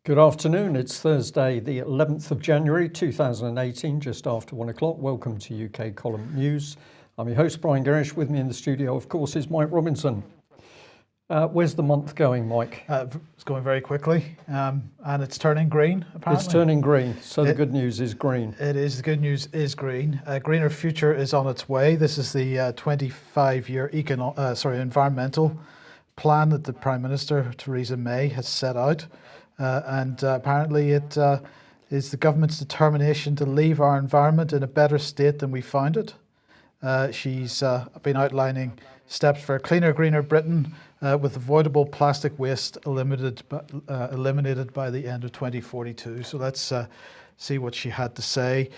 Good afternoon. It's Thursday, the 11th of January 2018, just after 1 o'clock. Welcome to UK Column News. I'm your host, Brian Gerrish. With me in the studio, of course, is Mike Robinson. Where's the month going, Mike? It's going very quickly, and it's turning green, apparently. It's turning green, so the good news is green. It is. The good news is green. A greener future is on its way. This is the 25-year environmental plan that the Prime Minister, Theresa May, has set out. And apparently it is the government's determination to leave our environment in a better state than we found it. She's been outlining steps for a cleaner, greener Britain with avoidable plastic waste eliminated by the end of 2042. So let's see what she had to say.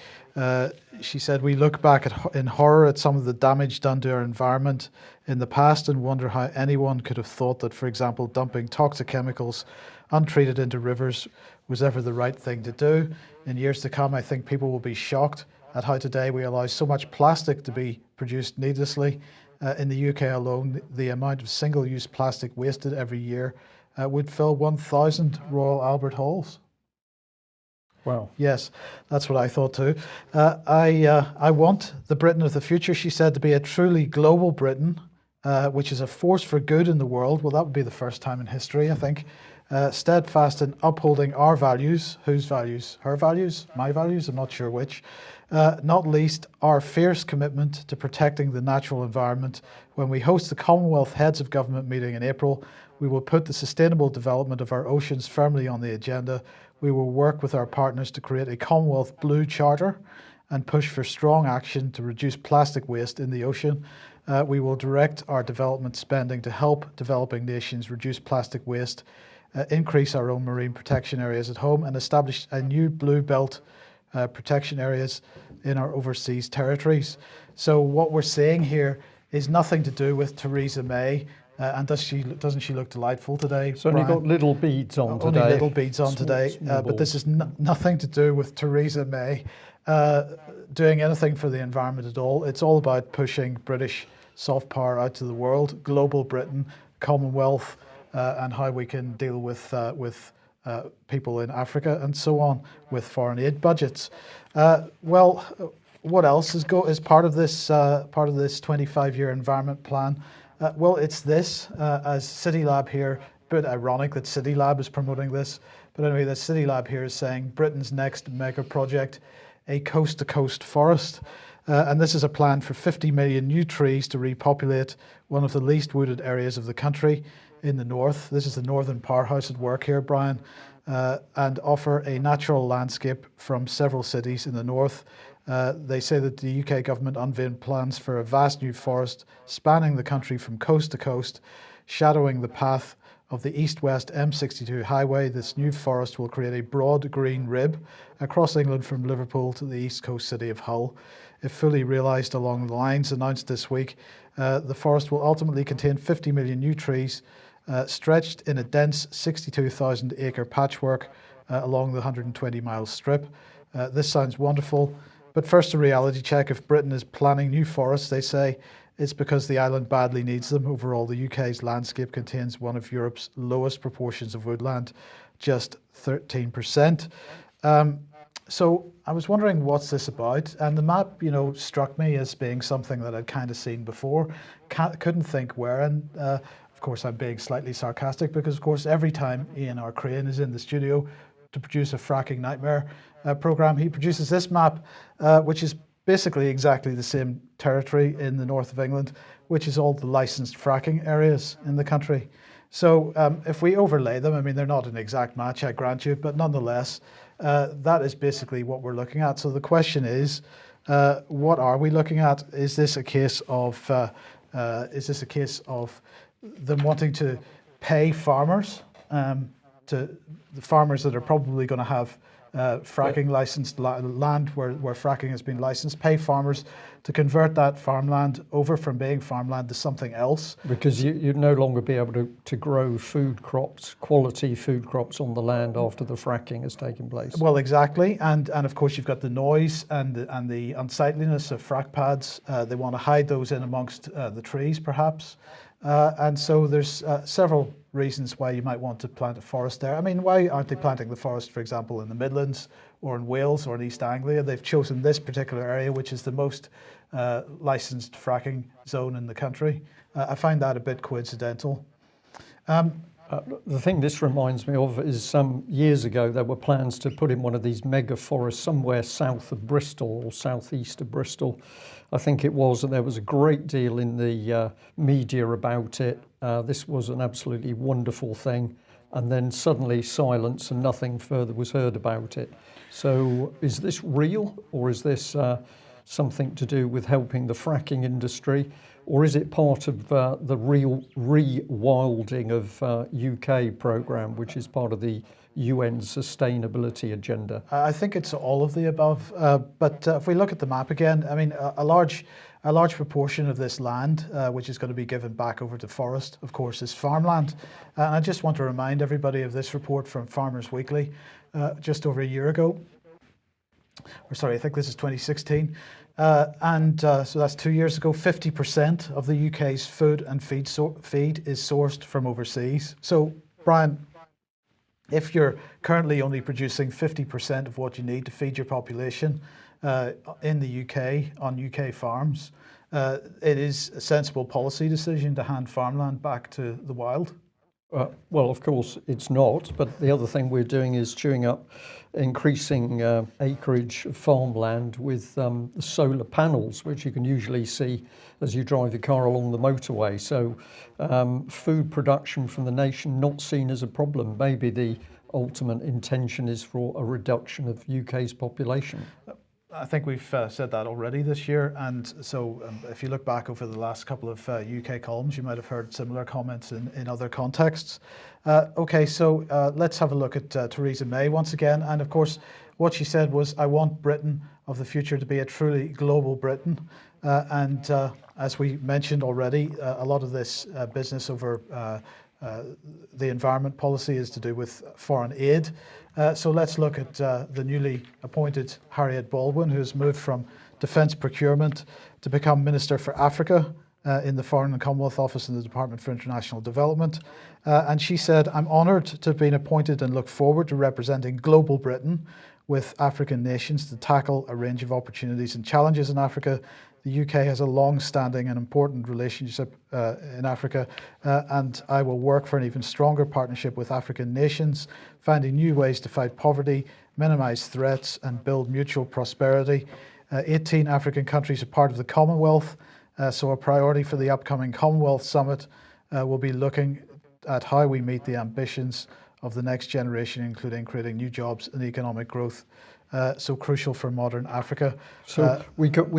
She said, "We look back in horror at some of the damage done to our environment in the past and wonder how anyone could have thought that, for example, dumping toxic chemicals untreated into rivers was ever the right thing to do. In years to come, I think people will be shocked at how today we allow so much plastic to be produced needlessly. In the UK alone, the amount of single-use plastic wasted every year would fill 1,000 Royal Albert Halls." Wow. Yes, that's what I thought too. I want the Britain of the future, she said, to be a truly global Britain, which is a force for good in the world. Well, that would be the first time in history, I think. Steadfast in upholding our values. Whose values? Her values? My values? I'm not sure which. Not least our fierce commitment to protecting the natural environment. When we host the Commonwealth Heads of Government meeting in April, we will put the sustainable development of our oceans firmly on the agenda. We will work with our partners to create a Commonwealth Blue Charter and push for strong action to reduce plastic waste in the ocean. We will direct our development spending to help developing nations reduce plastic waste, increase our own marine protection areas at home, and establish a new blue belt protection areas in our overseas territories. So what we're seeing here is nothing to do with Theresa May. And doesn't she look delightful today? So only got little beads on today. Only little beads on today. But this is nothing to do with Theresa May doing anything for the environment at all. It's all about pushing British soft power out to the world, global Britain, Commonwealth, and how we can deal with people in Africa and so on with foreign aid budgets. Well, what else is part of this 25-year environment plan? Well, it's this, as City Lab here, a bit ironic that City Lab is promoting this, but anyway, the City Lab here is saying Britain's next mega project, a coast-to-coast forest. And this is a plan for 50 million new trees to repopulate one of the least wooded areas of the country in the north. This is the Northern Powerhouse at work here, Brian, and offer a natural landscape from several cities in the north. They say that the UK government unveiled plans for a vast new forest spanning the country from coast to coast, shadowing the path of the east-west M62 highway. This new forest will create a broad green rib across England from Liverpool to the east coast city of Hull. If fully realised along the lines announced this week, the forest will ultimately contain 50 million new trees, stretched in a dense 62,000 acre patchwork along the 120-mile strip. This sounds wonderful. But first, a reality check. If Britain is planning new forests, they say, it's because the island badly needs them. Overall, the UK's landscape contains one of Europe's lowest proportions of woodland, just 13%. So I was wondering, what's this about? And the map, struck me as being something that I'd kind of seen before. Couldn't think where. And of course, I'm being slightly sarcastic because, of course, every time Ian R. Crane is in the studio to produce a fracking nightmare program, he produces this map, which is basically exactly the same territory in the north of England, which is all the licensed fracking areas in the country. So if we overlay them, I mean, they're not an exact match, I grant you, but nonetheless, that is basically what we're looking at. So the question is, what are we looking at? Is this a case of them wanting to pay farmers, to the farmers that are probably going to have fracking licensed land where fracking has been licensed, pay farmers to convert that farmland over from being farmland to something else? Because you'd no longer be able to grow food crops, quality food crops on the land after the fracking has taken place. Well, exactly. And of course you've got the noise and the unsightliness of frack pads. They want to hide those in amongst the trees perhaps. And so there's several reasons why you might want to plant a forest there. I mean, why aren't they planting the forest, for example, in the Midlands or in Wales or in East Anglia? They've chosen this particular area, which is the most licensed fracking zone in the country. I find that a bit coincidental. The thing this reminds me of is some years ago there were plans to put in one of these mega forests somewhere south of Bristol or southeast of Bristol, I think it was, and there was a great deal in the media about it. This was an absolutely wonderful thing, and then suddenly silence and nothing further was heard about it. So is this real, or is this something to do with helping the fracking industry? Or is it part of the real rewilding of UK programme, which is part of the UN sustainability agenda? I think it's all of the above. But if we look at the map again, I mean, a large proportion of this land, which is going to be given back over to forest, of course, is farmland. And I just want to remind everybody of this report from Farmers Weekly just over a year ago. Or sorry, I think this is 2016. So that's 2 years ago. 50% of the UK's food and feed is sourced from overseas. So, Brian, if you're currently only producing 50% of what you need to feed your population in the UK on UK farms, it is a sensible policy decision to hand farmland back to the wild. Well, of course it's not, but the other thing we're doing is chewing up increasing acreage of farmland with solar panels, which you can usually see as you drive your car along the motorway. So food production from the nation not seen as a problem. Maybe the ultimate intention is for a reduction of UK's population. I think we've said that already this year, and so if you look back over the last couple of UK columns, you might have heard similar comments in other contexts. Okay, so let's have a look at Theresa May once again, and of course what she said was, I want Britain of the future to be a truly global Britain, and as we mentioned already, a lot of this business over the environment policy is to do with foreign aid. So let's look at the newly appointed Harriet Baldwin, who has moved from Defence Procurement to become Minister for Africa in the Foreign and Commonwealth Office in the Department for International Development. And she said, I'm honoured to have been appointed and look forward to representing global Britain with African nations to tackle a range of opportunities and challenges in Africa. The UK has a long-standing and important relationship in Africa, and I will work for an even stronger partnership with African nations, finding new ways to fight poverty, minimise threats, and build mutual prosperity. 18 African countries are part of the Commonwealth, so a priority for the upcoming Commonwealth Summit will be looking at how we meet the ambitions of the next generation, including creating new jobs and economic growth. So crucial for modern Africa. So we can't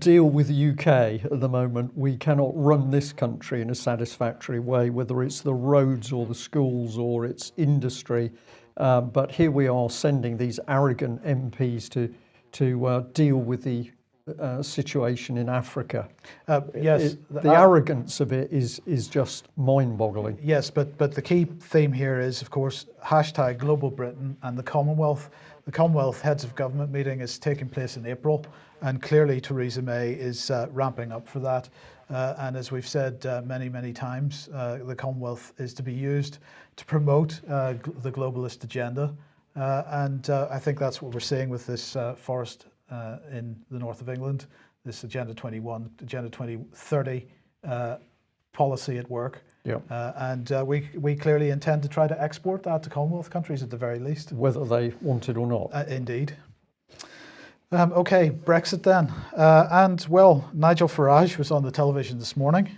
deal with the UK at the moment. We cannot run this country in a satisfactory way, whether it's the roads or the schools or its industry. But here we are sending these arrogant MPs to deal with the situation in Africa. Yes, the arrogance of it is just mind-boggling. Yes, but the key theme here is, of course, hashtag Global Britain and the Commonwealth. The Commonwealth Heads of Government meeting is taking place in April, and clearly Theresa May is ramping up for that. And as we've said many times, the Commonwealth is to be used to promote the globalist agenda. And I think that's what we're seeing with this forest in the north of England, this Agenda 21, Agenda 2030 policy at work. Yeah. And we clearly intend to try to export that to Commonwealth countries at the very least. Whether they want it or not. Indeed. Okay, Brexit then. And well, Nigel Farage was on the television this morning.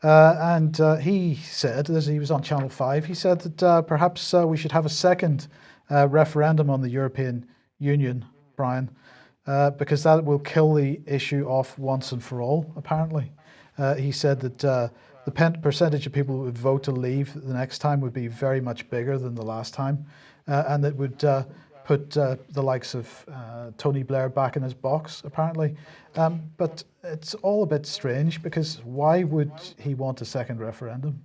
And he said, as he was on Channel 5, he said that perhaps we should have a second referendum on the European Union, Brian. Because that will kill the issue off once and for all, apparently. He said that the percentage of people who would vote to leave the next time would be very much bigger than the last time, and that would put the likes of Tony Blair back in his box, apparently. But it's all a bit strange, because why would he want a second referendum?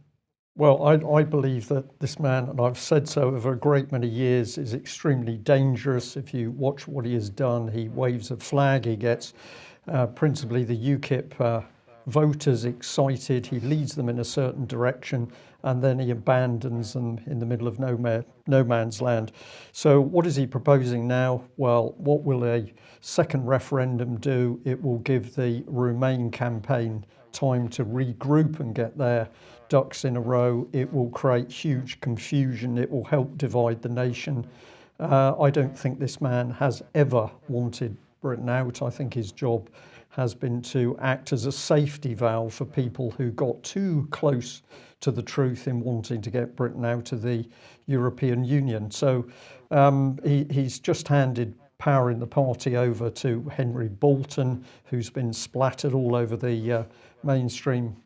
Well, I believe that this man, and I've said so over a great many years, is extremely dangerous. If you watch what he has done, he waves a flag, he gets principally the UKIP voters excited, he leads them in a certain direction, and then he abandons them in the middle of no man's land. So what is he proposing now? Well, what will a second referendum do? It will give the Remain campaign time to regroup and get their ducks in a row. It will create huge confusion. It will help divide the nation. I don't think this man has ever wanted Britain out. I think his job has been to act as a safety valve for people who got too close to the truth in wanting to get Britain out of the European Union. So he's just handed power in the party over to Henry Bolton, who's been splattered all over the mainstream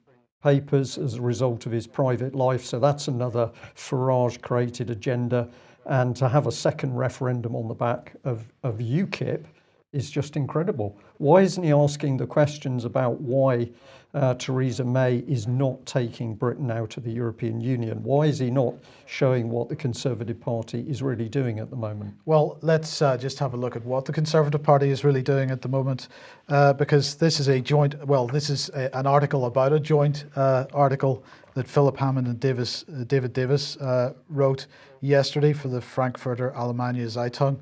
papers as a result of his private life. So that's another Farage created agenda. And to have a second referendum on the back of UKIP is just incredible. Why isn't he asking the questions about why Theresa May is not taking Britain out of the European Union? Why is he not showing what the Conservative Party is really doing at the moment? Well, let's just have a look at what the Conservative Party is really doing at the moment, because this is a joint, well, this is an article about a joint article that Philip Hammond and David Davis wrote yesterday for the Frankfurter Allgemeine Zeitung.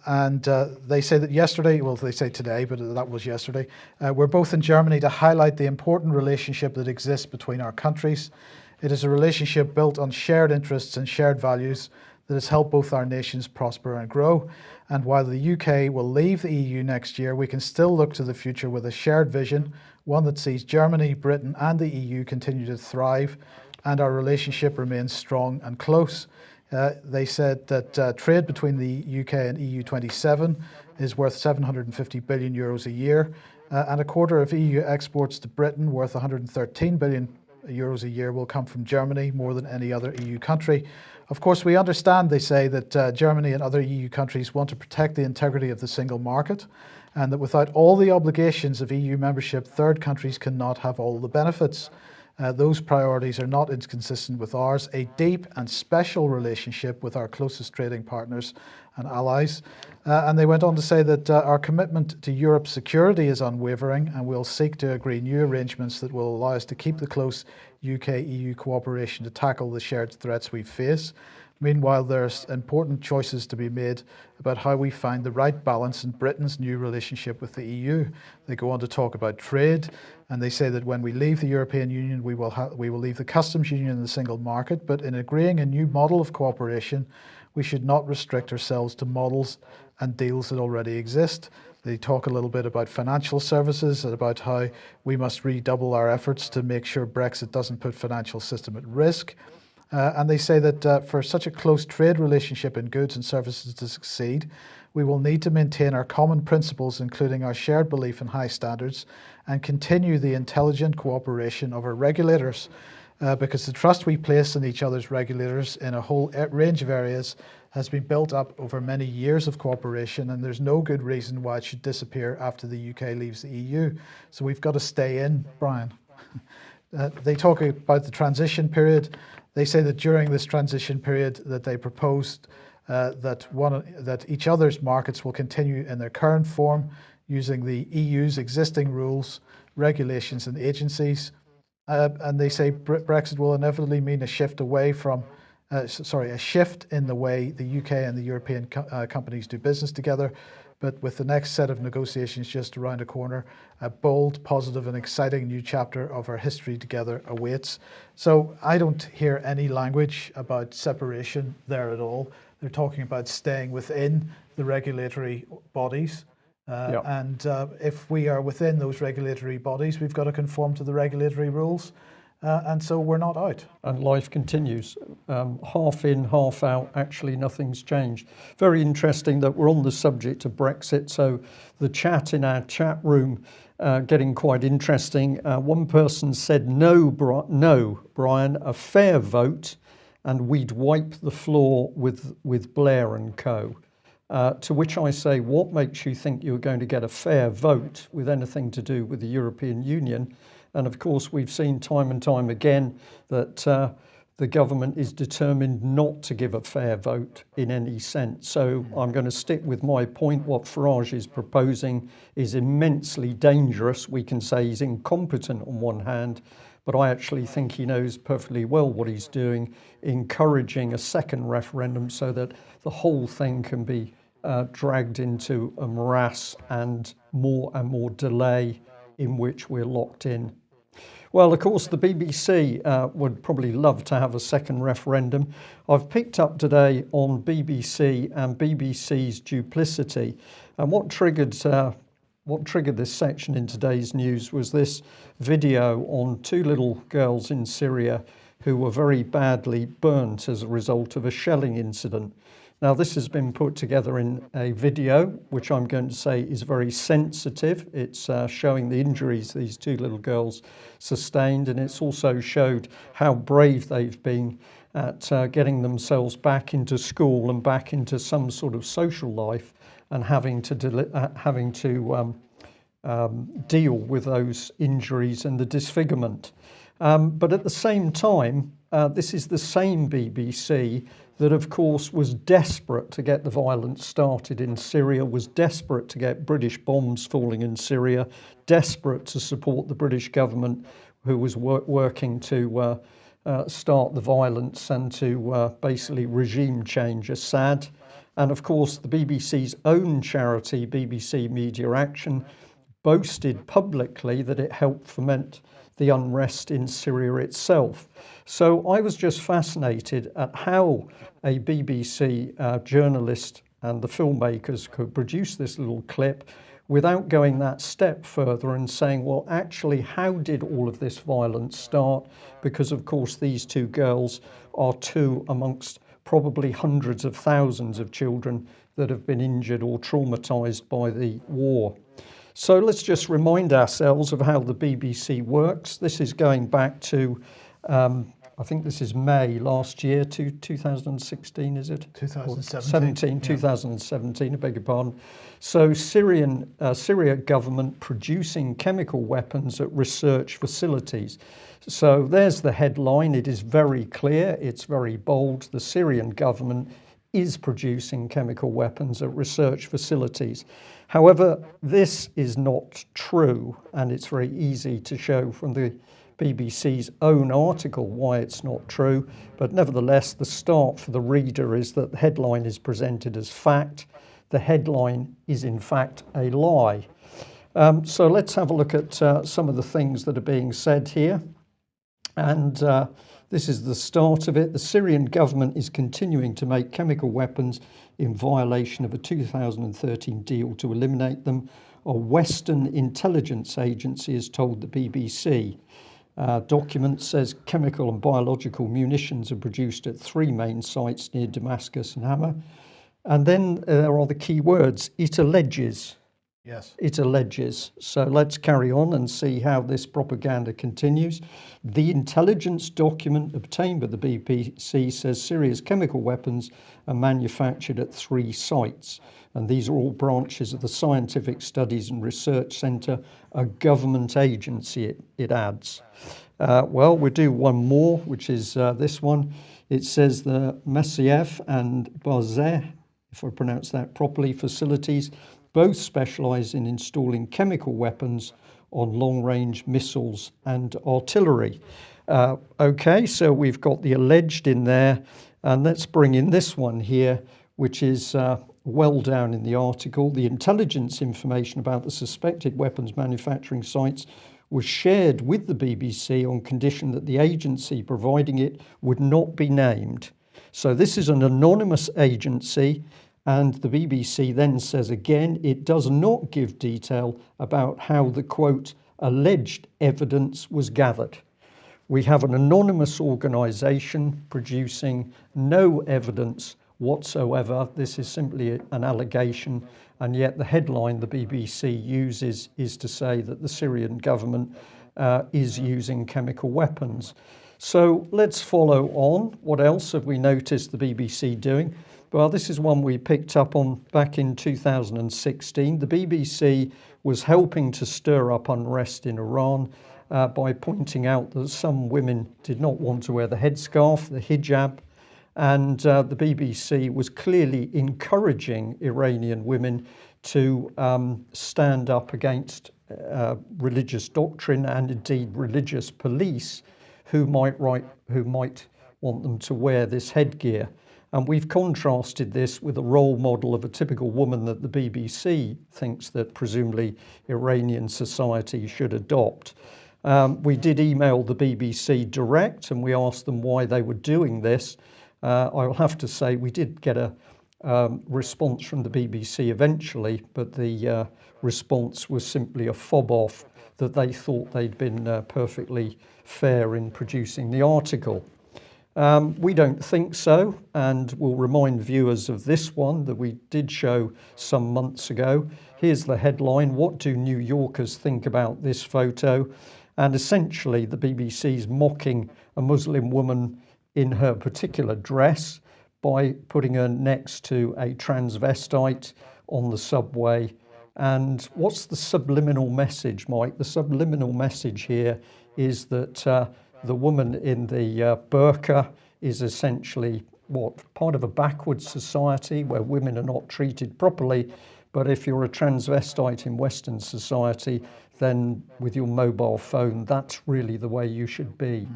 And they say that yesterday, well, they say today, but that was yesterday, we're both in Germany to highlight the important relationship that exists between our countries. It is a relationship built on shared interests and shared values that has helped both our nations prosper and grow. And while the UK will leave the EU next year, we can still look to the future with a shared vision, one that sees Germany, Britain and the EU continue to thrive, and our relationship remains strong and close. They said that trade between the UK and EU 27 is worth 750 billion euros a year, and a quarter of EU exports to Britain worth 113 billion euros a year will come from Germany, more than any other EU country. Of course, we understand, they say, that Germany and other EU countries want to protect the integrity of the single market, and that without all the obligations of EU membership, third countries cannot have all the benefits. Those priorities are not inconsistent with ours, a deep and special relationship with our closest trading partners and allies. And they went on to say that our commitment to Europe's security is unwavering, and we'll seek to agree new arrangements that will allow us to keep the close UK-EU cooperation to tackle the shared threats we face. Meanwhile, there's important choices to be made about how we find the right balance in Britain's new relationship with the EU. They go on to talk about trade, and they say that when we leave the European Union, we will leave the customs union and the single market, but in agreeing a new model of cooperation, we should not restrict ourselves to models and deals that already exist. They talk a little bit about financial services and about how we must redouble our efforts to make sure Brexit doesn't put financial system at risk. And they say that for such a close trade relationship in goods and services to succeed, we will need to maintain our common principles, including our shared belief in high standards, and continue the intelligent cooperation of our regulators, because the trust we place in each other's regulators in a whole range of areas has been built up over many years of cooperation, and there's no good reason why it should disappear after the UK leaves the EU. So we've got to stay in, Brian. They talk about the transition period. They say that during this transition period that they proposed that each other's markets will continue in their current form using the EU's existing rules, regulations and agencies. And they say Brexit will inevitably mean a shift away from, a shift in the way the UK and the European companies do business together. But with the next set of negotiations just around the corner, a bold, positive and exciting new chapter of our history together awaits. So I don't hear any language about separation there at all. They're talking about staying within the regulatory bodies. And if we are within those regulatory bodies, we've got to conform to the regulatory rules. And so we're not out. And life continues. Half in, half out, actually nothing's changed. Very interesting that we're on the subject of Brexit. So the chat in our chat room getting quite interesting. One person said, no, Brian, a fair vote and we'd wipe the floor with Blair and co. To which I say, what makes you think you're going to get a fair vote with anything to do with the European Union? And of course, we've seen time and time again that the government is determined not to give a fair vote in any sense. So I'm going to stick with my point. What Farage is proposing is immensely dangerous. We can say he's incompetent on one hand, but I actually think he knows perfectly well what he's doing, encouraging a second referendum so that the whole thing can be dragged into a morass and more delay in which we're locked in. Well, of course, the BBC would probably love to have a second referendum. I've picked up today on BBC and BBC's duplicity. And what triggered this section in today's news was this video on two little girls in Syria who were very badly burnt as a result of a shelling incident. Now, this has been put together in a video, which I'm going to say is very sensitive. It's showing the injuries these two little girls sustained, and it's also showed how brave they've been at getting themselves back into school and back into some sort of social life, and having to deal with those injuries and the disfigurement. But at the same time, this is the same BBC that, of course, was desperate to get the violence started in Syria, was desperate to get British bombs falling in Syria, desperate to support the British government who was working to start the violence and to basically regime change Assad. And of course, the BBC's own charity, BBC Media Action, boasted publicly that it helped foment the unrest in Syria itself. So I was just fascinated at how a BBC journalist and the filmmakers could produce this little clip without going that step further and saying, well, actually, how did all of this violence start? Because, of course, these two girls are two amongst probably hundreds of thousands of children that have been injured or traumatized by the war. So let's just remind ourselves of how the BBC works. This is going back to, I think this is May last year, 2016, is it? 2017. 2017, I beg your pardon. So Syria government producing chemical weapons at research facilities. So there's the headline. It is very clear. It's very bold. The Syrian government is producing chemical weapons at research facilities. However, this is not true, and it's very easy to show from the BBC's own article why it's not true. But nevertheless, the start for the reader is that the headline is presented as fact. The headline is in fact a lie. So let's have a look at some of the things that are being said here. And this is the start of it. The Syrian government is continuing to make chemical weapons in violation of a 2013 deal to eliminate them. A Western intelligence agency has told the BBC. Document says chemical and biological munitions are produced at 3 main sites near Damascus and Hama. And then there are the key words, it alleges. Yes. It alleges. So let's carry on and see how this propaganda continues. The intelligence document obtained by the BBC says Syria's chemical weapons are manufactured at 3 sites. And these are all branches of the Scientific Studies and Research Centre, a government agency, it adds. Well, we'll do one more, which is this one. It says the Massiev and Bazet, if I pronounce that properly, facilities both specialise in installing chemical weapons on long-range missiles and artillery. Okay, so we've got the alleged in there, and let's bring in this one here, which is well down in the article. The intelligence information about the suspected weapons manufacturing sites was shared with the BBC on condition that the agency providing it would not be named. So this is an anonymous agency. And the BBC then says again, it does not give detail about how the, quote, alleged evidence was gathered. We have an anonymous organisation producing no evidence whatsoever. This is simply an allegation, and yet the headline the BBC uses is to say that the Syrian government is using chemical weapons. So let's follow on. What else have we noticed the BBC doing? Well, this is one we picked up on back in 2016. The BBC was helping to stir up unrest in Iran, by pointing out that some women did not want to wear the headscarf, the hijab, and the BBC was clearly encouraging Iranian women to stand up against religious doctrine and indeed religious police who might want them to wear this headgear. And we've contrasted this with a role model of a typical woman that the BBC thinks that presumably Iranian society should adopt. We did email the BBC direct and we asked them why they were doing this. I'll have to say we did get a response from the BBC eventually, but the response was simply a fob off that they thought they'd been perfectly fair in producing the article. We don't think so, and we'll remind viewers of this one that we did show some months ago. Here's the headline: what do New Yorkers think about this photo? And essentially the BBC's mocking a Muslim woman in her particular dress by putting her next to a transvestite on the subway. And what's the subliminal message, Mike? The subliminal message here is that the woman in the burqa is essentially part of a backward society where women are not treated properly. But if you're a transvestite in Western society, then with your mobile phone, that's really the way you should be.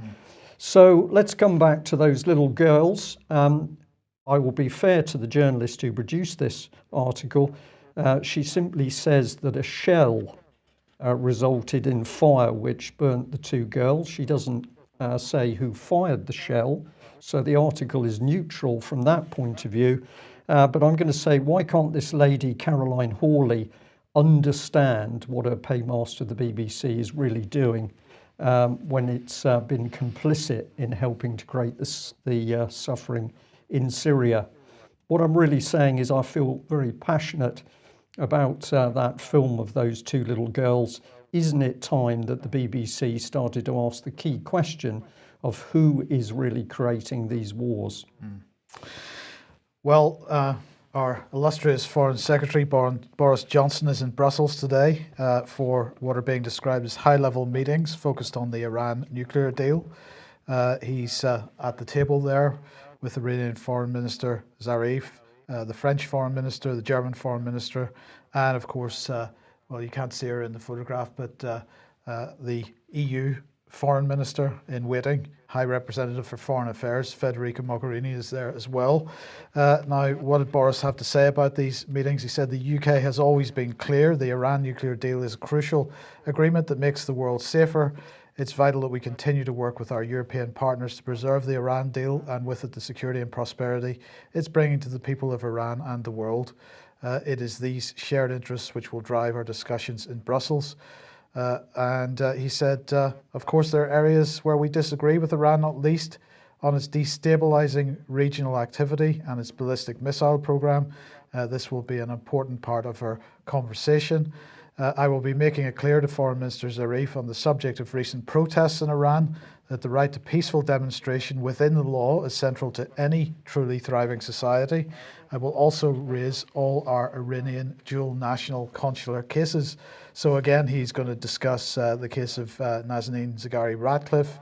So let's come back to those little girls. I will be fair to the journalist who produced this article. She simply says that a shell resulted in fire which burnt the two girls. She doesn't say who fired the shell, so the article is neutral from that point of view. But I'm going to say, why can't this lady, Caroline Hawley, understand what her paymaster, the BBC, is really doing when it's been complicit in helping to create the suffering in Syria? What I'm really saying is I feel very passionate about that film of those two little girls. Isn't it time that the BBC started to ask the key question of who is really creating these wars? Well, our illustrious Foreign Secretary, Boris Johnson, is in Brussels today for what are being described as high-level meetings focused on the Iran nuclear deal. He's at the table there with the Iranian Foreign Minister Zarif, the French Foreign Minister, the German Foreign Minister, and of course, well, you can't see her in the photograph, but the EU Foreign Minister in waiting, High Representative for Foreign Affairs, Federica Mogherini, is there as well. Now, what did Boris have to say about these meetings? He said the UK has always been clear the Iran nuclear deal is a crucial agreement that makes the world safer. It's vital that we continue to work with our European partners to preserve the Iran deal and with it the security and prosperity it's bringing to the people of Iran and the world. It is these shared interests which will drive our discussions in Brussels. And he said, of course, there are areas where we disagree with Iran, not least on its destabilizing regional activity and its ballistic missile program. This will be an important part of our conversation. I will be making it clear to Foreign Minister Zarif on the subject of recent protests in Iran that the right to peaceful demonstration within the law is central to any truly thriving society. I will also raise all our Iranian dual national consular cases. So again, he's going to discuss the case of Nazanin Zaghari-Ratcliffe,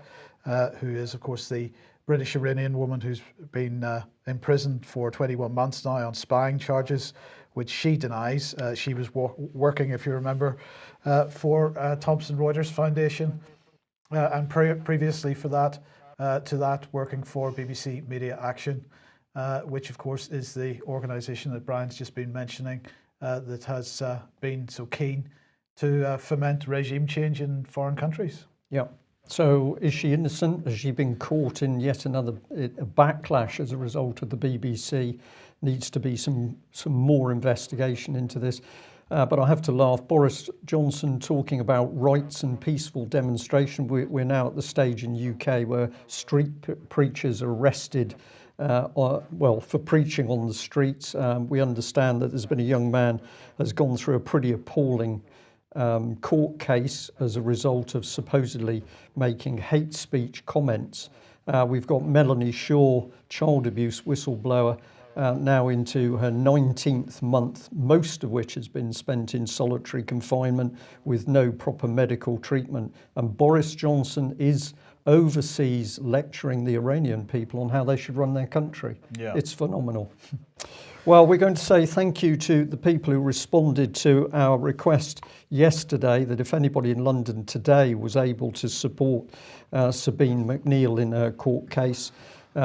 who is, of course, the British Iranian woman who's been imprisoned for 21 months now on spying charges, which she denies. She was working, if you remember, for Thomson Reuters Foundation, and previously for that, working for BBC Media Action, which of course is the organisation that Brian's just been mentioning, that has been so keen to foment regime change in foreign countries. Yeah. So is she innocent? Has she been caught in yet another backlash as a result of the BBC? Needs to be some more investigation into this. But I have to laugh. Boris Johnson talking about rights and peaceful demonstration. We're now at the stage in UK where street preachers are arrested for preaching on the streets. We understand that there's been a young man has gone through a pretty appalling court case as a result of supposedly making hate speech comments. We've got Melanie Shaw, child abuse whistleblower, now into her 19th month, most of which has been spent in solitary confinement with no proper medical treatment. And Boris Johnson is overseas lecturing the Iranian people on how they should run their country. Yeah. It's phenomenal. Well, we're going to say thank you to the people who responded to our request yesterday that if anybody in London today was able to support Sabine McNeill in her court case,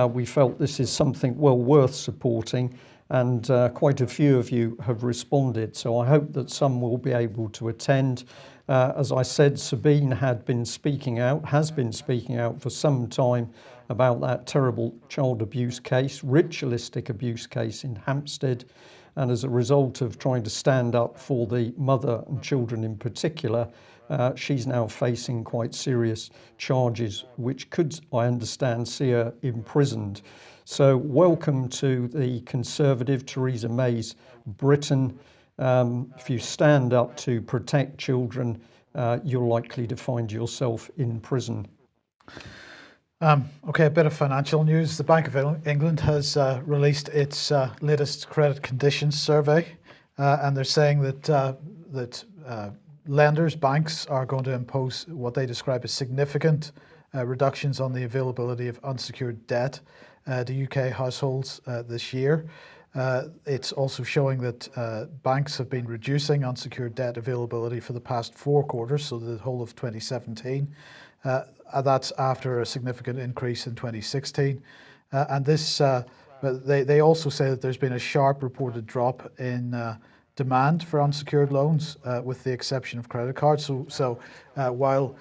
we felt this is something well worth supporting, and quite a few of you have responded. So I hope that some will be able to attend. As I said, Sabine has been speaking out for some time about that terrible child abuse case, ritualistic abuse case in Hampstead. And as a result of trying to stand up for the mother and children in particular, she's now facing quite serious charges, which could, I understand, see her imprisoned. So welcome to the Conservative Theresa May's Britain. If you stand up to protect children, you're likely to find yourself in prison. Okay, a bit of financial news. The Bank of England has released its latest credit conditions survey, and they're saying that lenders, banks, are going to impose what they describe as significant reductions on the availability of unsecured debt to UK households this year. It's also showing that banks have been reducing unsecured debt availability for the past 4 quarters, so the whole of 2017. That's after a significant increase in 2016. And this, they also say that there's been a sharp reported drop in demand for unsecured loans, with the exception of credit cards. So while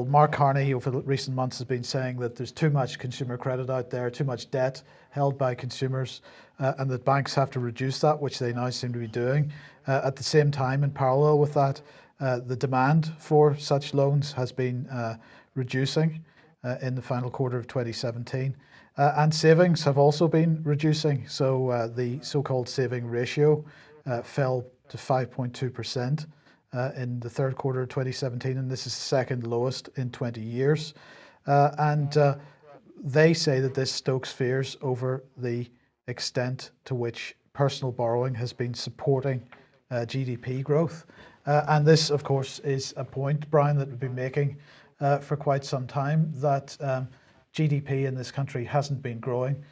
Mark Carney over recent months has been saying that there's too much consumer credit out there, too much debt held by consumers, and that banks have to reduce that, which they now seem to be doing. At the same time, in parallel with that, the demand for such loans has been reducing in the final quarter of 2017. And savings have also been reducing. So the so-called saving ratio fell to 5.2% in the third quarter of 2017, and this is the second lowest in 20 years. And they say that this stokes fears over the extent to which personal borrowing has been supporting GDP growth. And this, of course, is a point, Brian, that we've been making for quite some time, that GDP in this country hasn't been growing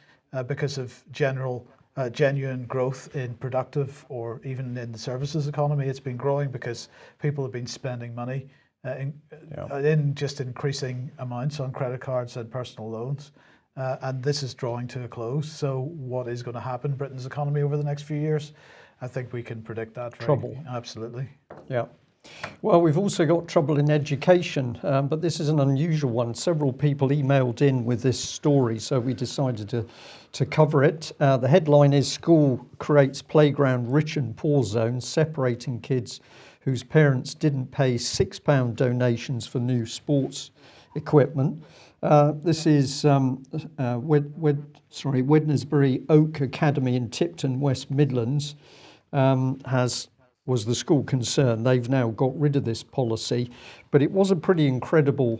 because of genuine growth in productive or even in the services economy. It's been growing because people have been spending money in just increasing amounts on credit cards and personal loans. And this is drawing to a close. So what is going to happen in Britain's economy over the next few years? I think we can predict that. Trouble. Absolutely. Yeah. Well, we've also got trouble in education, but this is an unusual one. Several people emailed in with this story, so we decided to cover it. The headline is "School Creates Playground Rich and Poor Zones, Separating Kids Whose Parents Didn't Pay £6 donations for New Sports Equipment." This is Wednesbury Oak Academy in Tipton, West Midlands, was the school concerned. They've now got rid of this policy, but it was a pretty incredible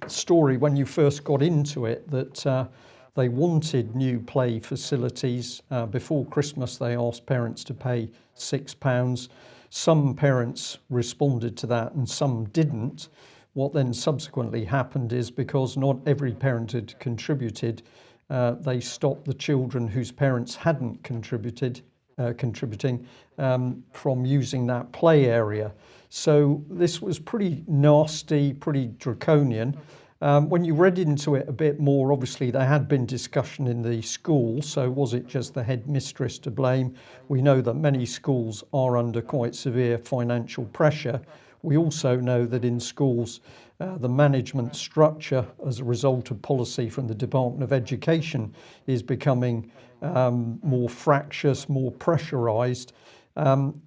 story when you first got into it, that they wanted new play facilities. Before Christmas, they asked parents to pay £6. Some parents responded to that and some didn't. What then subsequently happened is, because not every parent had contributed, they stopped the children whose parents hadn't contributing from using that play area. So this was pretty nasty, pretty draconian. When you read into it a bit more, obviously there had been discussion in the school, so was it just the headmistress to blame? We know that many schools are under quite severe financial pressure. We also know that in schools, the management structure, as a result of policy from the Department of Education, is becoming more fractious, more pressurised.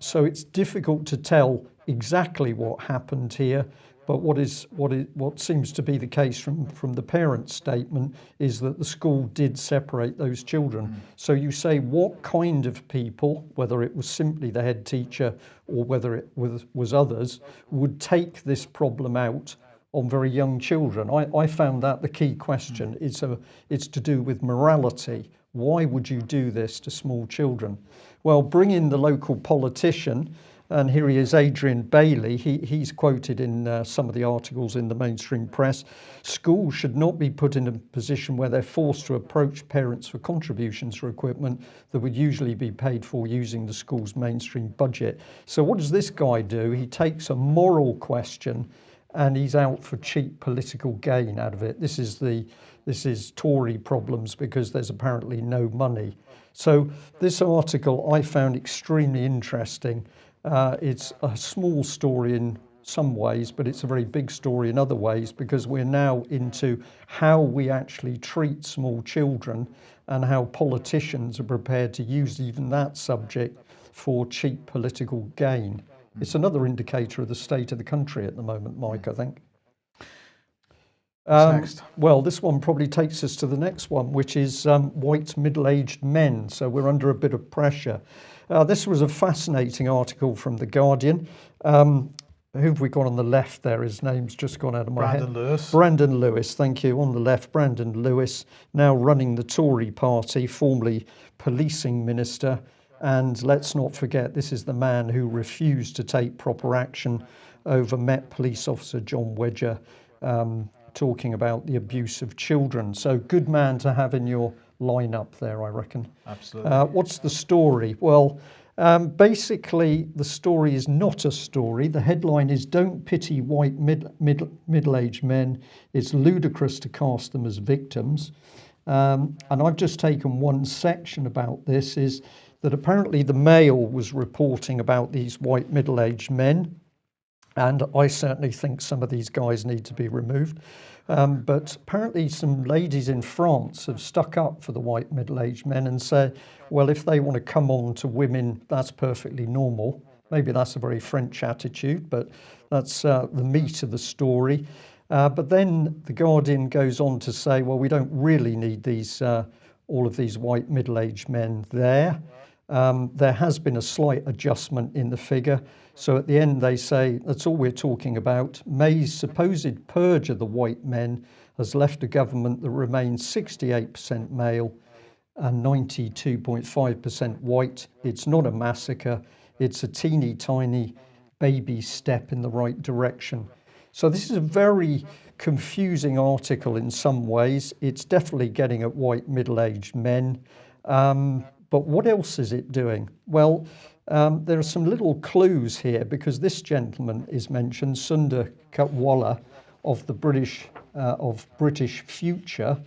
So it's difficult to tell exactly what happened here. But what seems to be the case from the parents' statement is that the school did separate those children. So you say, what kind of people, whether it was simply the head teacher or whether it was others, would take this problem out on very young children? I found that the key question. It's to do with morality. Why would you do this to small children? Well, bring in the local politician, and here he is, Adrian Bailey. He's quoted in some of the articles in the mainstream press. Schools should not be put in a position where they're forced to approach parents for contributions for equipment that would usually be paid for using the school's mainstream budget. So what does this guy do? He takes a moral question and he's out for cheap political gain out of it. This is Tory problems because there's apparently no money. So this article I found extremely interesting. It's a small story in some ways, but it's a very big story in other ways, because we're now into how we actually treat small children and how politicians are prepared to use even that subject for cheap political gain. It's another indicator of the state of the country at the moment, Mike, I think. Next. Well, this one probably takes us to the next one, which is white middle-aged men. So we're under a bit of pressure. This was a fascinating article from The Guardian. Who have we got on the left there? His name's just gone out of my head. Brandon Lewis. Brandon Lewis, thank you. On the left, Brandon Lewis, now running the Tory party, formerly policing minister. And let's not forget, this is the man who refused to take proper action over Met Police Officer John Wedger, talking about the abuse of children. So good man to have in your lineup there, I reckon. Absolutely. What's the story? Well, basically the story is not a story. The headline is "Don't pity white middle-aged men. It's ludicrous to cast them as victims." And I've just taken one section about this, is that apparently the Mail was reporting about these white middle-aged men. And I certainly think some of these guys need to be removed. But apparently some ladies in France have stuck up for the white middle-aged men and say, well, if they want to come on to women, that's perfectly normal. Maybe that's a very French attitude, but that's the meat of the story. But then The Guardian goes on to say, well, we don't really need these all of these white middle-aged men there. There has been a slight adjustment in the figure. So at the end they say, that's all we're talking about. May's supposed purge of the white men has left a government that remains 68% male and 92.5% white. It's not a massacre. It's a teeny tiny baby step in the right direction. So this is a very confusing article in some ways. It's definitely getting at white middle-aged men. But what else is it doing? Well, there are some little clues here, because this gentleman is mentioned, Sundar Katwala of the British Future.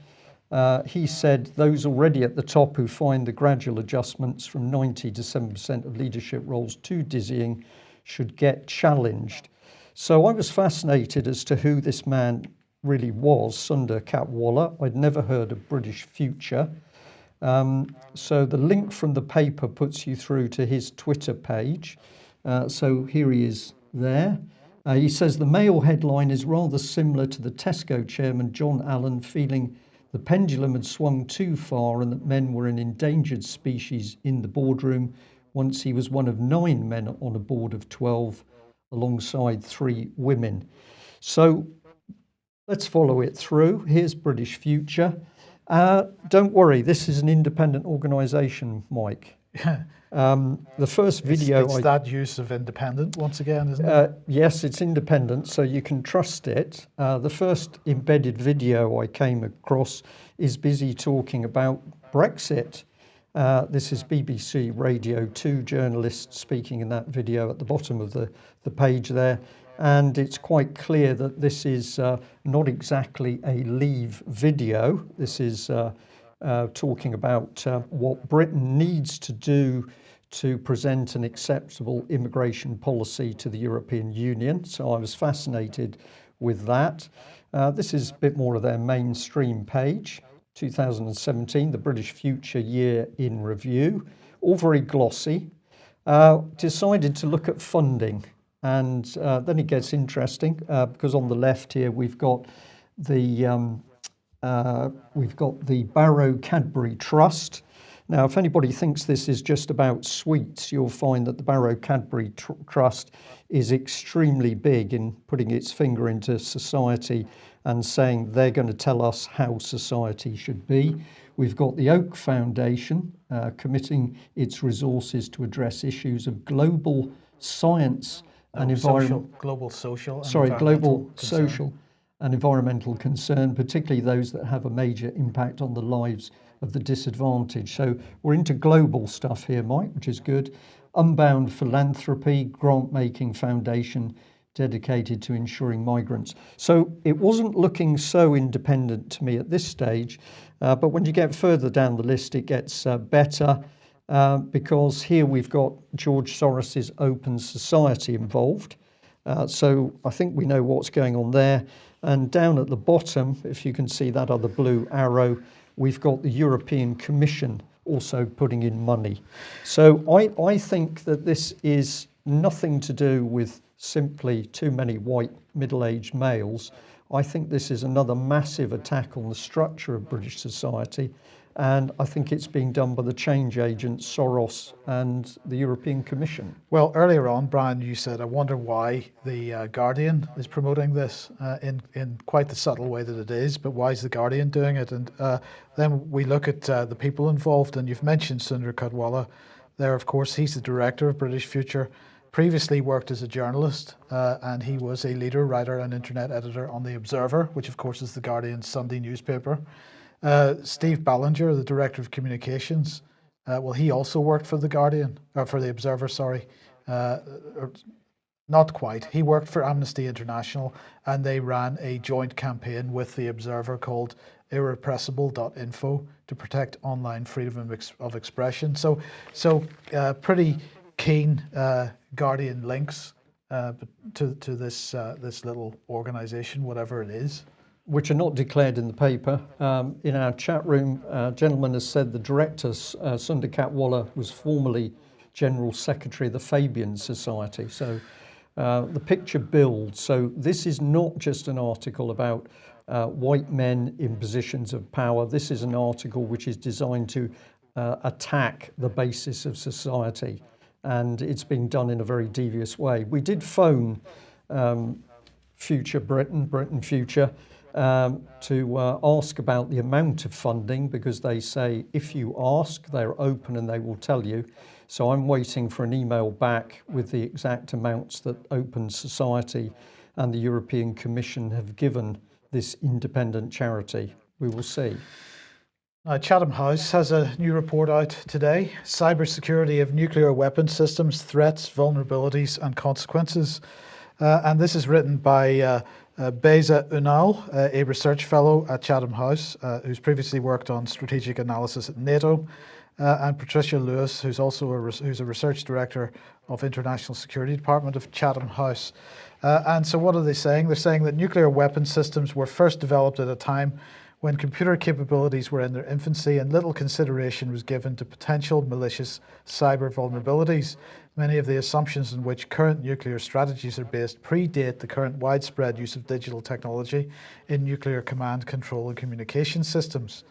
He said those already at the top who find the gradual adjustments from 90 to 7% of leadership roles too dizzying should get challenged. So I was fascinated as to who this man really was, Sundar Katwala. I'd never heard of British Future. So the link from the paper puts you through to his Twitter page. So here he is there. He says the Mail headline is rather similar to the Tesco chairman John Allen feeling the pendulum had swung too far and that men were an endangered species in the boardroom once he was one of 9 men on a board of 12 alongside 3 women. So let's follow it through. Here's British Future. Don't worry, this is an independent organisation, Mike. The first video... It's that use of independent once again, isn't it? Yes, it's independent, so you can trust it. The first embedded video I came across is busy talking about Brexit. This is BBC Radio 2 journalists speaking in that video at the bottom of the page there. And it's quite clear that this is not exactly a Leave video. This is talking about what Britain needs to do to present an acceptable immigration policy to the European Union. So I was fascinated with that. This is a bit more of their mainstream page. 2017, the British Future Year in Review. All very glossy. Decided to look at funding. And then it gets interesting because on the left here we've got the Barrow Cadbury Trust. Now, if anybody thinks this is just about sweets, you'll find that the Barrow Cadbury Trust is extremely big in putting its finger into society and saying they're going to tell us how society should be. We've got the Oak Foundation committing its resources to address issues of global science and environment. Global social and environmental concern, particularly those that have a major impact on the lives of the disadvantaged. So we're into global stuff here, Mike, which is good. Unbound Philanthropy, grant-making foundation dedicated to ensuring migrants. So it wasn't looking so independent to me at this stage, but when you get further down the list, it gets better, because here we've got George Soros's Open Society involved. So I think we know what's going on there. And down at the bottom, if you can see that other blue arrow, we've got the European Commission also putting in money. So I think that this is nothing to do with simply too many white middle-aged males. I think this is another massive attack on the structure of British society, and I think it's being done by the change agents, Soros and the European Commission. Well, earlier on, Brian, you said, I wonder why the Guardian is promoting this in quite the subtle way that it is, but why is the Guardian doing it? And then we look at the people involved, and you've mentioned Sundar Kadwala there. Of course, he's the director of British Future, previously worked as a journalist, and he was a leader, writer and internet editor on The Observer, which of course is the Guardian's Sunday newspaper. Steve Ballinger, the director of communications, well, he also worked for the Guardian, or for The Observer, sorry. Not quite. He worked for Amnesty International, and they ran a joint campaign with The Observer called irrepressible.info to protect online freedom of expression. So pretty keen Guardian links to this little organisation, whatever it is. Which are not declared in the paper. In our chat room, a gentleman has said the director, Sundar Kadwala, was formerly General Secretary of the Fabian Society. So the picture builds. So this is not just an article about white men in positions of power. This is an article which is designed to attack the basis of society. And it's being done in a very devious way. We did phone Future Britain Future, to ask about the amount of funding, because they say if you ask, they're open and they will tell you. So I'm waiting for an email back with the exact amounts that Open Society and the European Commission have given this independent charity. We will see. Chatham House has a new report out today, Cybersecurity of Nuclear Weapon Systems, Threats, Vulnerabilities and Consequences. And this is written by Beza Unal, a research fellow at Chatham House, who's previously worked on strategic analysis at NATO, and Patricia Lewis, who's also who's a research director of International Security Department of Chatham House. And so what are they saying? They're saying that nuclear weapon systems were first developed at a time when computer capabilities were in their infancy and little consideration was given to potential malicious cyber vulnerabilities. Many of the assumptions on which current nuclear strategies are based predate the current widespread use of digital technology in nuclear command, control and communication systems.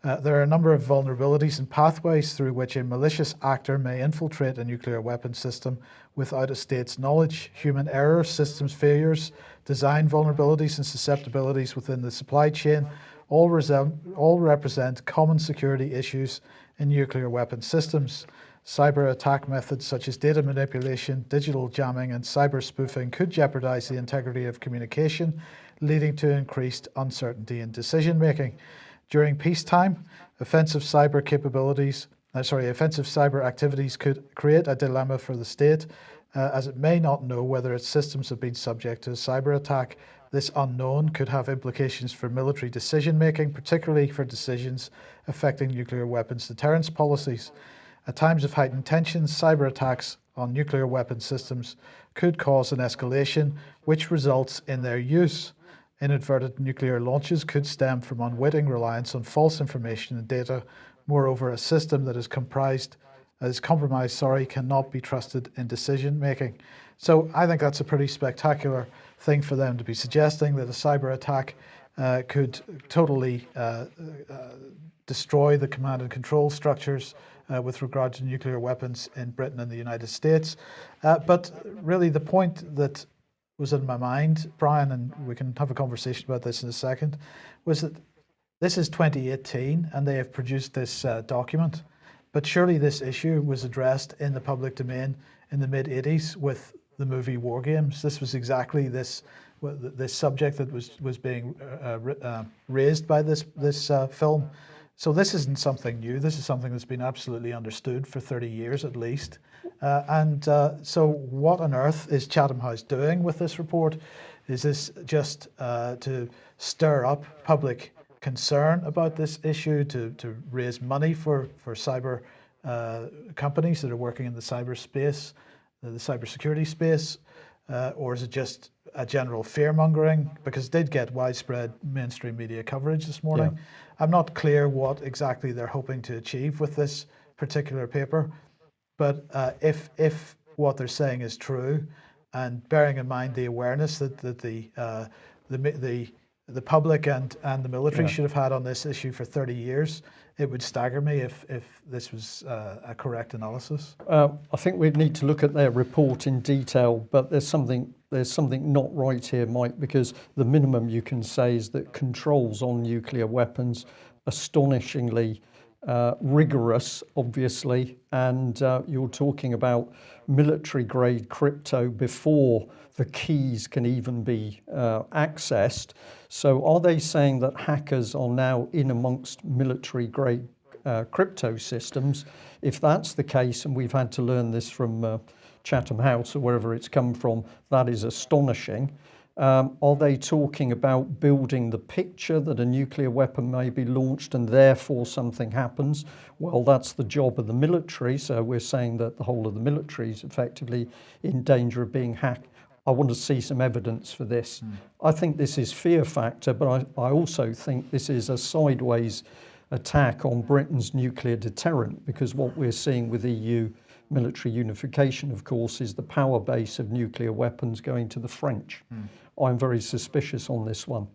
There are a number of vulnerabilities and pathways through which a malicious actor may infiltrate a nuclear weapon system without a state's knowledge. Human error, systems failures, design vulnerabilities and susceptibilities within the supply chain all represent common security issues in nuclear weapon systems. Cyber attack methods such as data manipulation, digital jamming and cyber spoofing could jeopardize the integrity of communication, leading to increased uncertainty in decision making. During peacetime, offensive cyber activities could create a dilemma for the state, as it may not know whether its systems have been subject to a cyber attack. This unknown could have implications for military decision making, particularly for decisions affecting nuclear weapons deterrence policies. At times of heightened tensions, cyber attacks on nuclear weapon systems could cause an escalation, which results in their use. Inadvertent nuclear launches could stem from unwitting reliance on false information and data. Moreover, a system that is compromised cannot be trusted in decision making. So I think that's a pretty spectacular thing for them to be suggesting, that a cyber attack could totally destroy the command and control structures with regard to nuclear weapons in Britain and the United States. But really the point that was in my mind, Brian, and we can have a conversation about this in a second, was that This is 2018, and they have produced this document. But surely this issue was addressed in the public domain in the mid-80s with the movie War Games. This was exactly this subject that was being raised by this film. So this isn't something new. This is something that's been absolutely understood for 30 years at least. So what on earth is Chatham House doing with this report? Is this just to stir up public concern about this issue, to raise money for cyber companies that are working in the cyberspace, the cybersecurity space, or is it just a general fear-mongering? Because it did get widespread mainstream media coverage this morning. Yeah. I'm not clear what exactly they're hoping to achieve with this particular paper, but if what they're saying is true, and bearing in mind the awareness that the public and the military should have had on this issue for 30 years, it would stagger me if this was a correct analysis. I think we'd need to look at their report in detail, but there's something not right here, Mike, because the minimum you can say is that controls on nuclear weapons astonishingly rigorous, obviously, and you're talking about military-grade crypto before the keys can even be accessed. So are they saying that hackers are now in amongst military-grade crypto systems? If that's the case, and we've had to learn this from Chatham House or wherever it's come from, that is astonishing. Are they talking about building the picture that a nuclear weapon may be launched and therefore something happens? Well, that's the job of the military. So we're saying that the whole of the military is effectively in danger of being hacked. I want to see some evidence for this. I think this is fear factor, but I also think this is a sideways attack on Britain's nuclear deterrent, because what we're seeing with EU military unification, of course, is the power base of nuclear weapons going to the French. I'm very suspicious on this one.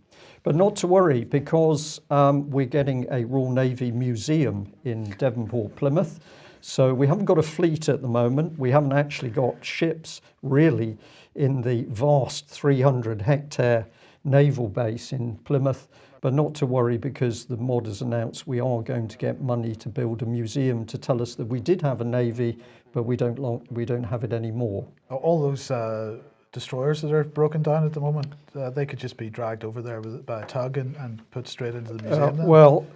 But not to worry, because we're getting a Royal Navy museum in Devonport, Plymouth. So we haven't got a fleet at the moment. We haven't actually got ships really in the vast 300-hectare naval base in Plymouth. But not to worry, because the mod has announced we are going to get money to build a museum to tell us that we did have a navy, but we don't have it anymore. All those destroyers that are broken down at the moment, they could just be dragged over there by a tug and put straight into the museum. Well,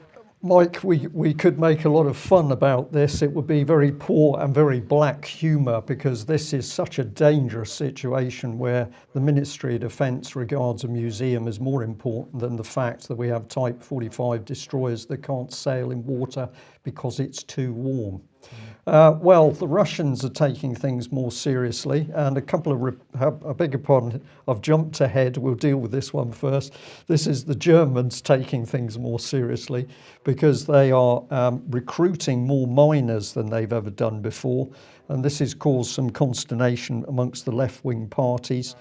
Mike, we could make a lot of fun about this. It would be very poor and very black humour, because this is such a dangerous situation where the Ministry of Defence regards a museum as more important than the fact that we have Type 45 destroyers that can't sail in water because it's too warm. Well, the Russians are taking things more seriously, and a couple of, I beg your pardon, I've jumped ahead, we'll deal with this one first. This is the Germans taking things more seriously, because they are recruiting more miners than they've ever done before, and this has caused some consternation amongst the left-wing parties.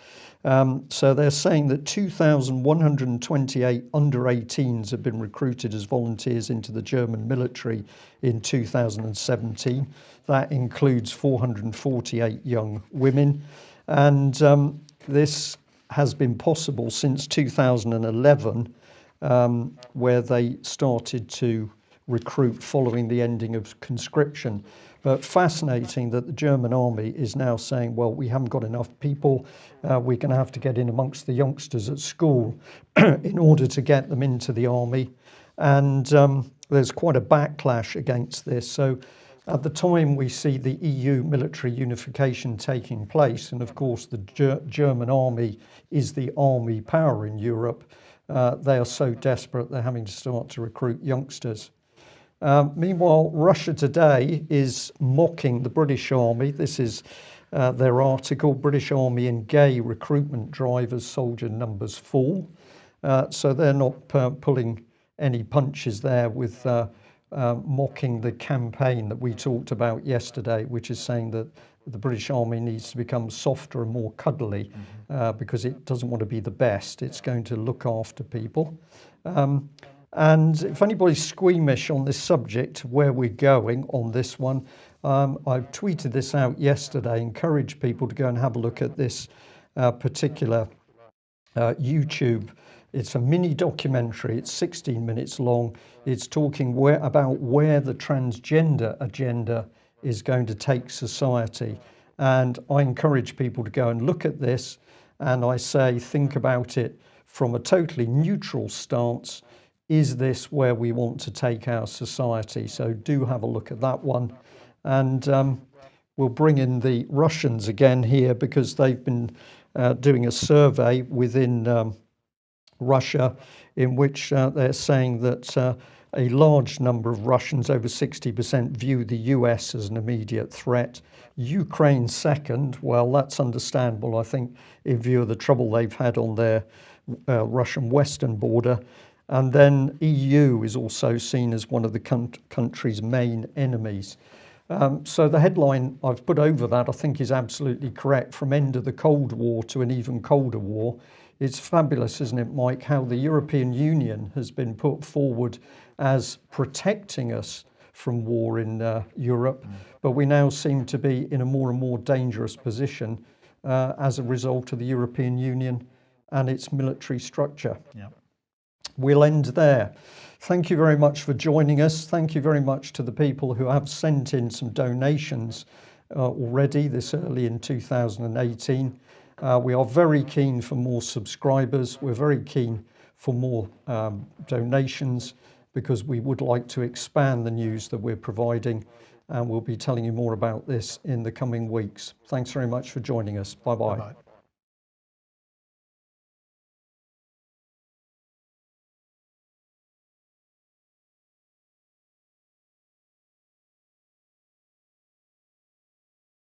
So they're saying that 2,128 under-18s have been recruited as volunteers into the German military in 2017. That includes 448 young women. And this has been possible since 2011, where they started to recruit following the ending of conscription. But fascinating that the German army is now saying, well, we haven't got enough people. We're going to have to get in amongst the youngsters at school in order to get them into the army. And there's quite a backlash against this. So at the time we see the EU military unification taking place, and of course the German army is the army power in Europe, they are so desperate they're having to start to recruit youngsters. Meanwhile, Russia Today is mocking the British Army. This is their article, British Army and Gay Recruitment Drive as Soldier Numbers Fall. So they're not pulling any punches there with mocking the campaign that we talked about yesterday, which is saying that the British Army needs to become softer and more cuddly because it doesn't want to be the best. It's going to look after people. And if anybody's squeamish on this subject, where we're going on this one, I tweeted this out yesterday, encourage people to go and have a look at this particular YouTube It's a mini documentary. It's 16 minutes long. It's talking about where the transgender agenda is going to take society. And I encourage people to go and look at this. And I say, think about it from a totally neutral stance. Is this where we want to take our society? So do have a look at that one. And we'll bring in the Russians again here, because they've been doing a survey within Russia in which they're saying that a large number of Russians, over 60%, view the US as an immediate threat. Ukraine second. Well, that's understandable, I think, in view of the trouble they've had on their Russian western border. And then EU is also seen as one of the country's main enemies. So the headline I've put over that, I think, is absolutely correct. From end of the Cold War to an even colder war. It's fabulous, isn't it, Mike, how the European Union has been put forward as protecting us from war in Europe, but we now seem to be in a more and more dangerous position as a result of the European Union and its military structure. Yeah. We'll end there. Thank you very much for joining us. Thank you very much to the people who have sent in some donations already this early in 2018. We are very keen for more subscribers. We're very keen for more donations, because we would like to expand the news that we're providing, and we'll be telling you more about this in the coming weeks. Thanks very much for joining us. Bye-bye. Bye-bye.